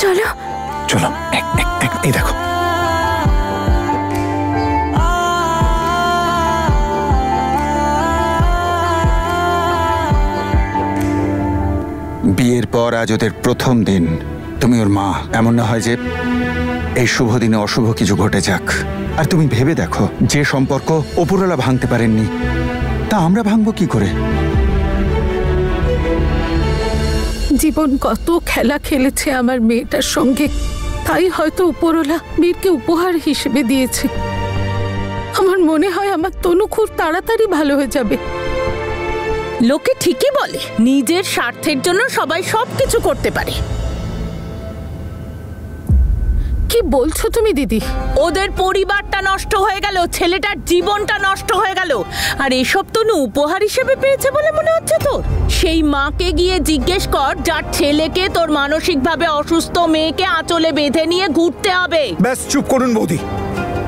চলো চলো, এই দেখো। বিয়ের পর আজ ওদের প্রথম দিন। তুমি ওর মা, এমন না হয় যে এই শুভ দিনে অশুভ কিছু ঘটে যাক। আর তুমি ভেবে দেখো, যে সম্পর্ক ওপরওয়ালা ভাঙতে পারেননি, তা আমরা ভাঙবো কি করে? জীবন কত খেলা খেলেছে আমার মেয়েটার সঙ্গে, তাই হয়তো উপরওয়ালা বীরকে উপহার হিসেবে দিয়েছে। আমার মনে হয় আমার তনু খুব তাড়াতাড়ি ভালো হয়ে যাবে। লোকে ঠিকই বলে, নিজের স্বার্থের জন্য সবাই সবকিছু করতে পারে। কি বলছো তুমি দিদি? ওদের পরিবারটা নষ্ট হয়ে গেল, ছেলেটার জীবনটা নষ্ট হয়ে গেল, আর এসব তনু উপহার হিসেবে পেয়েছে বলে মনে হচ্ছে তোর? সেই মাকে গিয়ে জিজ্ঞেস কর, যার ছেলেকে তোর মানসিকভাবে অসুস্থ মেয়েকে আঁচলে বেঁধে নিয়ে ঘুরতে হবে। ব্যাস চুপ করুন বৌদি,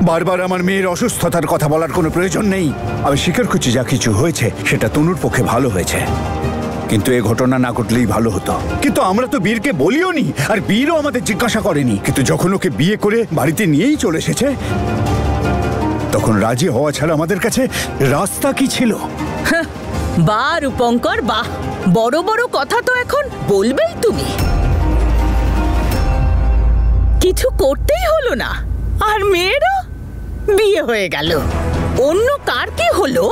বারবার আমার মেয়ের অসুস্থতার কথা বলার কোনো প্রয়োজন নেই। আমি স্বীকার করছি যা কিছু হয়েছে সেটা তনুর পক্ষে ভালো হয়েছে, কিন্তু এ ঘটনা না ঘটলেই ভালো হতো। কিন্তু আমরা তো বীরকে বলিও নি, আর বীরও আমাদের জিজ্ঞাসা করেনি। কিন্তু যখন ওকে বিয়ে করে বাড়িতে নিয়েই চলে এসেছে, তখন রাজি হওয়া ছাড়া আমাদের কাছে রাস্তা কি ছিল? বাহ রূপঙ্কর বাহ, বড় বড় কথা তো এখন বলবেই তুমি। কিছু করতেই হলো না, আর মেয়েরও বিয়ে হয়ে গেল। অন্য কার কি হলো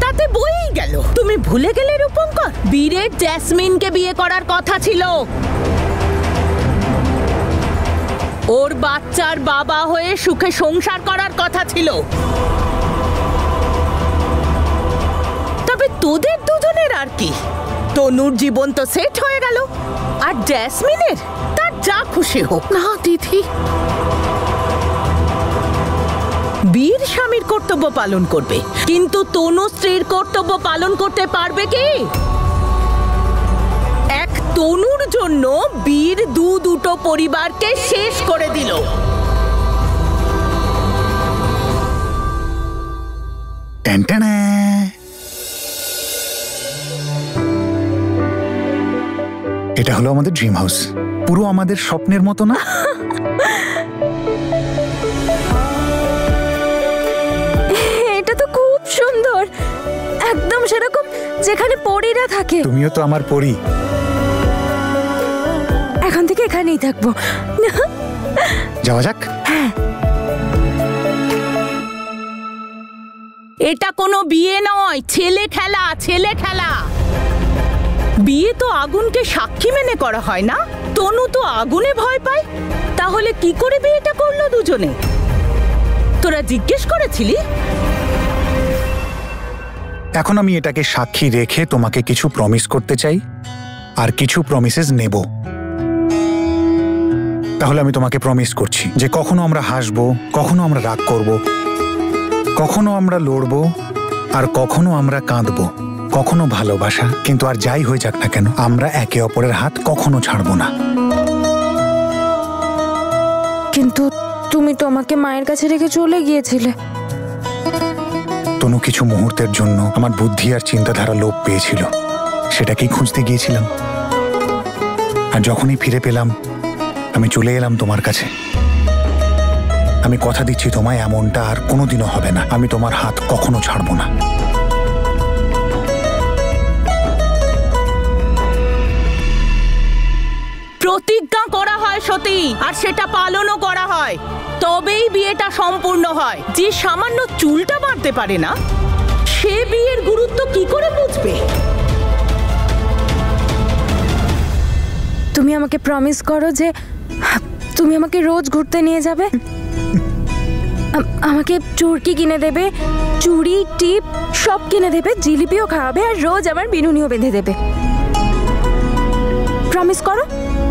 তাতে বইই গেল। তুমি ভুলে গেলে রূপঙ্কর, বীরের জেসমিনকে বিয়ে করার কথা ছিল। ওর বাচ্চার বাবা হয়ে সুখে সংসার করার কথা ছিল। তবে তোদের দুজনের আর কি, তনুর জীবন তো সেট হয়ে গেল, আর জেসমিনের তার যা খুশি হোক। না দিদি, বীর স্বামীর কর্তব্য পালন করবে, কিন্তু তনু স্ত্রীর কর্তব্য পালন করতে পারবে কি? এক তনুর জন্য বীর দুটো পরিবারকে শেষ করে দিল। এটা হলো আমাদের ড্রিম হাউস, পুরো আমাদের স্বপ্নের মতো না? এটা তো খুব সুন্দর, একদম সেরকম যেখানে পরীরা থাকে। তুমিও তো আমার পরী। এখন থেকে এখানেই থাকবো। যাওয়া যাক। এটা কোনো বিয়ে নয়, ছেলে খেলা, ছেলে খেলা। বিয়ে তো আগুনকে সাক্ষী মেনে করা হয় না? তনু তো আগুনে ভয় পায়, তাহলে কি করে বিয়েটা করলো দুজনে? তোরা জিজ্ঞেস করেছিলি? এখন আমি এটাকে সাক্ষী রেখে তোমাকে কিছু প্রমিস করতে চাই, আর কিছু প্রমিসেস নেব। তাহলে আমি তোমাকে প্রমিস করছি যে কখনো আমরা হাসবো, কখনো আমরা রাগ করব, কখনো আমরা লড়বো, আর কখনো আমরা কাঁদবো, কখনো ভালোবাসা। কিন্তু আর যাই হয়ে যাক না কেন, আমরা একে অপরের হাত কখনো ছাড়বো না। কিন্তু তুমি তো আমাকে মায়ের কাছে রেখে চলে গিয়েছিলে। তনু কিছু মুহূর্তের জন্য আমার বুদ্ধি আর চিন্তাধারা লোপ পেয়েছিল, সেটাকেই খুঁজতে গিয়েছিলাম। আর যখনই ফিরে পেলাম, আমি চলে এলাম তোমার কাছে। আমি কথা দিচ্ছি তোমায়, এমনটা আর কোনোদিনও হবে না। আমি তোমার হাত কখনো ছাড়বো না। প্রতিজ্ঞা করা হয় সতী, আর সেটা পালনও করা হয়, তবেই বিয়েটা সম্পূর্ণ হয়। যে সামান্য চুলটা বাঁধতে পারে না, সে বিয়ের গুরুত্ব কি করে বুঝবে? তুমি আমাকে প্রমিস করো যে তুমি আমাকে রোজ ঘুরতে নিয়ে যাবে, আমাকে চুড়কি কিনে দেবে, চুড়ি টিপ সব কিনে দেবে, জিলিপিও খাওয়াবে, আর রোজ আমার বিনুনিও বেঁধে দেবে। প্রমিস করো।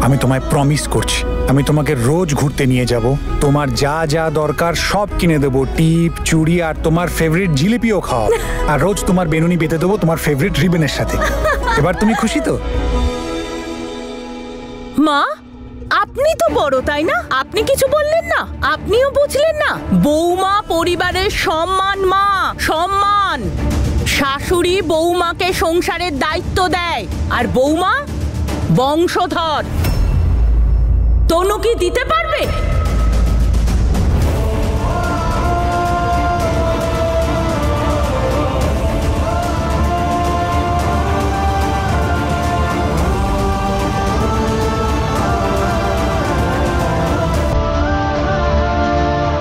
আমি তোমায় প্রমিস করছি, আমি তোমাকে রোজ ঘুরতে নিয়ে যাব, তোমার যা যা দরকার সব কিনে দেবো, টিপ চুড়ি, আর তোমার ফেভারিট জিলিপিও খাওয়াবো, আর রোজ তোমার বেনুনি বেঁধে দেবো তোমার ফেভারিট রিবনের সাথে। এবার তুমি খুশি তো? মা, আপনি তো বড়, তাই না? আপনি কিছু বললেন না? আপনিও বুঝলেন না? বৌমা পরিবারের সম্মান, মা সম্মান। শাশুড়ি বৌমাকে সংসারের দায়িত্ব দেয়, আর বৌমা বংশধর। তনু কি দিতে পারবে?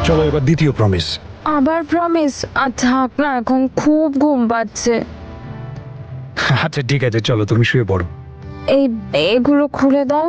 চলো এবার দ্বিতীয় প্রমিস। আবার প্রমিস? আর থাক না, এখন খুব ঘুম পাচ্ছে। আচ্ছা ঠিক আছে, চলো তুমি শুয়ে পড়ো। এগুলো খুলে দাও।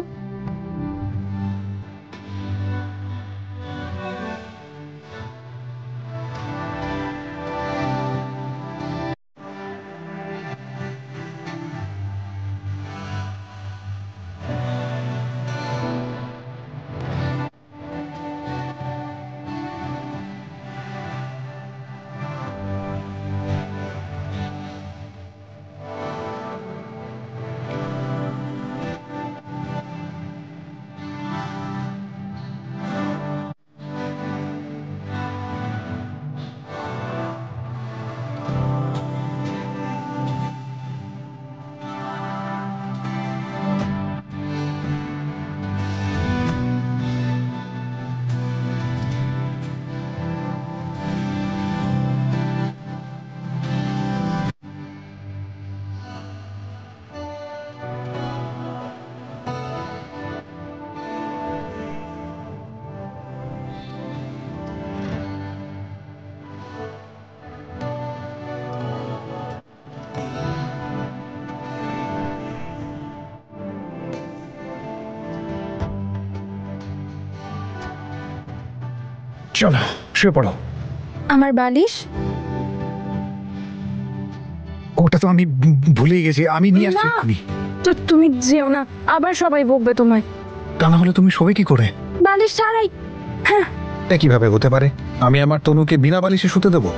চলো শুয়ে পড়ো। আমার বালিশ? ওটা তো আমি ভুলেই গেছি, আমি নিয়ে আসছি না। এক্ষুনি। তো তুমি যেও না, আবার সবাই বকবে তোমায়। তা না হলে তুমি শোবে কি করে? বালিশ ছাড়াই। হ্যাঁ, এটা কিভাবে হতে পারে? আমি আমার তনুকে বিনা বালিশে শুতে দেবো?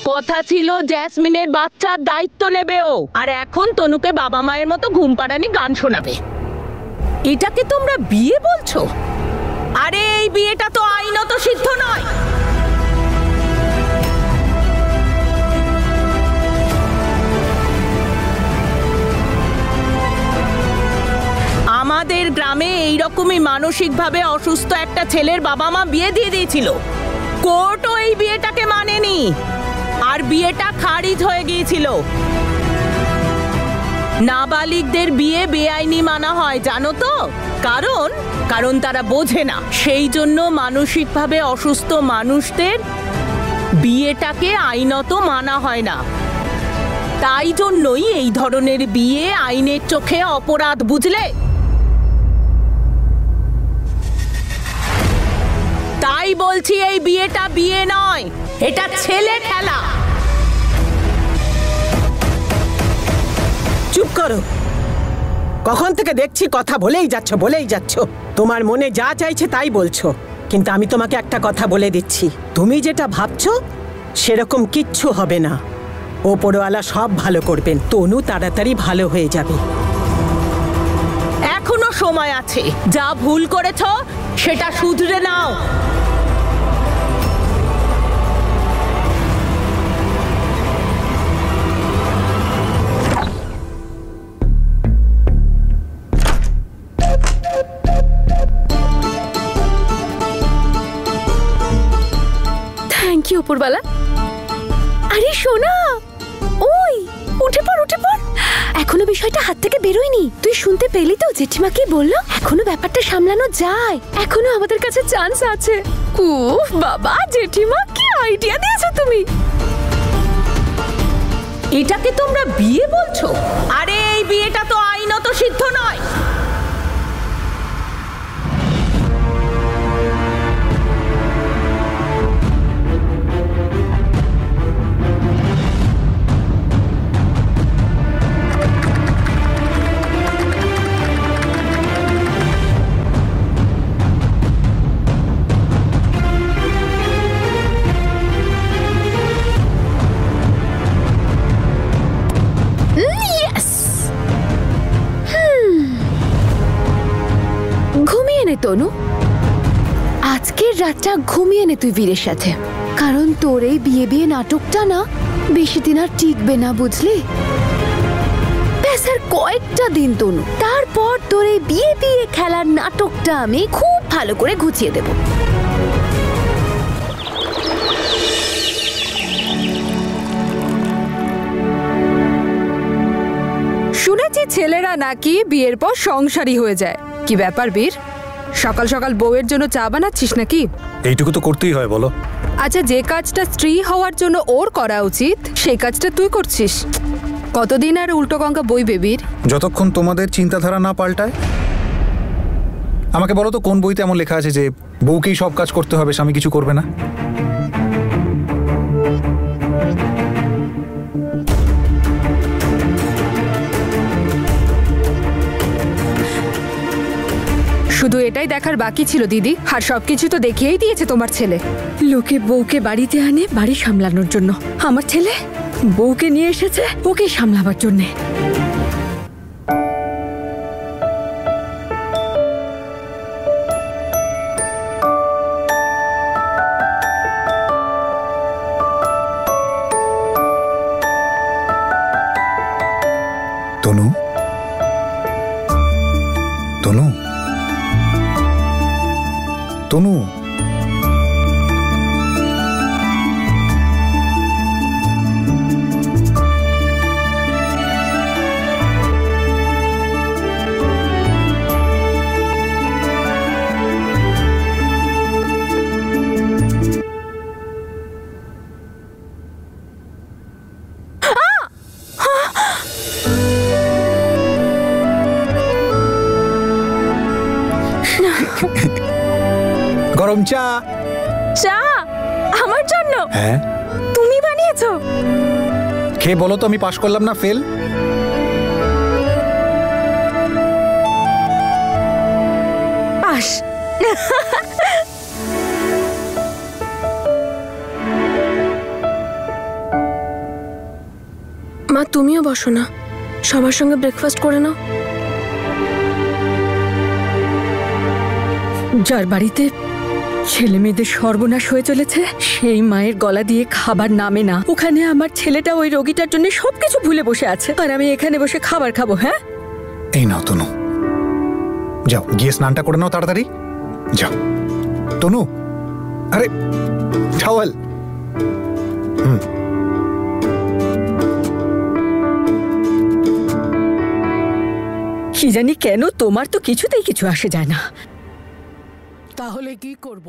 কথা ছিল জ্যাসমিনের বাচ্চার দায়িত্ব নেবে ও, আর এখন তনুকে বাবা মায়ের মতো ঘুম পাড়ানি গান শোনাবে। এটাকে তোমরা বিয়ে বলছো? আরে এই বিয়েটা তো আইনত সিদ্ধ নয়। আমাদের গ্রামে এইরকমই মানসিকভাবে অসুস্থ একটা ছেলের বাবা মা বিয়ে দিয়ে দিয়েছিল। কোর্টও এই বিয়েটাকে মানেনি, আর বিয়েটা খারিজ হয়ে গিয়েছিল। নাবালিগদের বিয়ে বেআইনি মানা হয়, জানো তো? কারণ তারা বোঝে না। সেই জন্য মানসিকভাবে অসুস্থ মানুষদের বিয়েটাকে আইনত মানা হয় না। তাই জন্যই এই ধরনের বিয়ে আইনের চোখে অপরাধ, বুঝলে? তাই বলছি এই বিয়েটা বিয়ে নয়, এটা ছেলে খেলা। চুপ করো। কখন থেকে দেখছি কথা বলেই যাচ্ছ। তোমার মনে যা চাইছে তাই বলছো, কিন্তু আমি তোমাকে একটা কথা বলে দিচ্ছি, তুমি যেটা ভাবছো সেরকম কিচ্ছু হবে না। ওপরওয়ালা সব ভালো করবেন, তনু তাড়াতাড়ি ভালো হয়ে যাবে। এখনো সময় আছে, যা ভুল করেছো সেটা শুধরে নাও। থ্যাংক ইউ উপরওয়ালা। আরে সোনা, ওই উঠে পড়। এখনো বিষয়টা হাত থেকে বেরোয়নি। তুই শুনতে পেলি তো জেঠিমা কি বললো? এখনো ব্যাপারটা সামলানো যায়, এখনো আমাদের কাছে চান্স আছে। উফ বাবা, জেঠিমা কি আইডিয়া দিয়েছো তুমি। এটাকে তোমরা বিয়ে বলছো? আরে এই বিয়েটা তো আইনত সিদ্ধ নয়। নে তনু, আজকের রাতটা ঘুমিয়ে নে তুই বীরের সাথে, কারণ তোর এই বিয়ে বিয়ে নাটকটা না বেশি দিন আর টিকবে না, বুঝলি? ব্যাস আর কয়েকটা দিন তনু, তারপর তোর এই বিয়ে বিয়ে খেলার নাটকটা আমি খুব ভালো করে গুছিয়ে দেব। শুনেছি ছেলেরা নাকি বিয়ের পর সংসারী হয়ে যায়। কি ব্যাপার বীর, সকাল সকাল বউয়ের জন্য চা বানাচ্ছিস নাকি? এইটুকু তো করতেই হয় বলো। আচ্ছা, যে কাজটা স্ত্রী হওয়ার জন্য ওর করা উচিত সেই কাজটা তুই করছিস। কতদিন আর উল্টো গঙ্গা বইবে বীর? যতক্ষণ তোমাদের চিন্তাধারা না পাল্টায়। আমাকে বলো তো, কোন বইতে এমন লেখা আছে যে বউকেই সব কাজ করতে হবে, স্বামী কিছু করবে না? শুধু এটাই দেখার বাকি ছিল দিদি, আর সবকিছু তো দেখিয়েই দিয়েছে তোমার ছেলে। লোকে বউকে বাড়িতে আনে বাড়ি সামলানোর জন্য, আমার ছেলে বউকে নিয়ে এসেছে ওকে সামলাবার জন্যে। তনু, তনু, তনু, গরম চা। চা আমার জন্য? হ্যাঁ। তুমি বানিয়েছো? খেয়ে বলো তো আমি পাশ করলাম না ফেল? পাস। মা তুমিও বসো না, সবার সঙ্গে ব্রেকফাস্ট করে নাও। যার বাড়িতে ছেলে মেয়েদের সর্বনাশ হয়ে চলেছে সেই মায়ের গলা দিয়ে খাবার নামে না। ওখানে আমার ছেলেটা ওই রোগীটার জন্য সবকিছু ভুলে বসে আছে, আর আমি এখানে বসে খাবার খাবো? হ্যাঁ, এই নাও তনু, যাও গিয়ে স্নানটা করে নাও তাড়াতাড়ি, যাও। তনু, আরে টাওয়েল। কি জানি কেন তোমার তো কিছুতেই কিছু আসে যায় না। তাহলে কি করব?